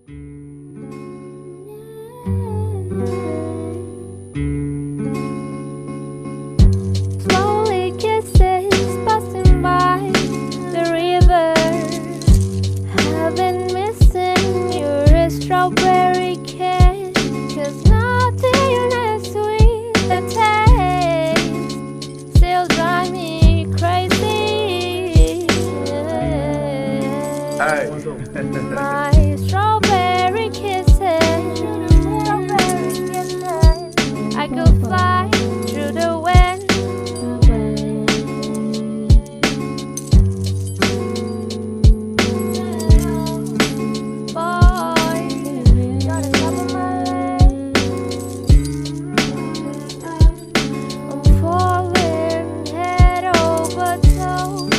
Slowly kisses passing by the river. I've been missing your strawberry kiss, 'cause nothing as sweet the taste still drive me crazy. Hey. My strawberry kisses, I could fly through the wind. Boy, you're the top of my list. I'm falling head over toes.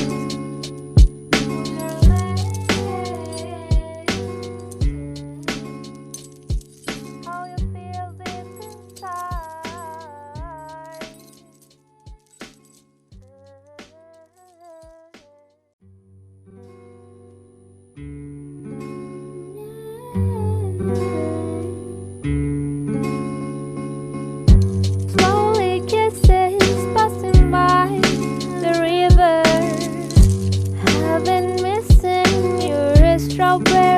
How you feel deep inside. Slowly kisses passing by the river. I've been missing your strawberry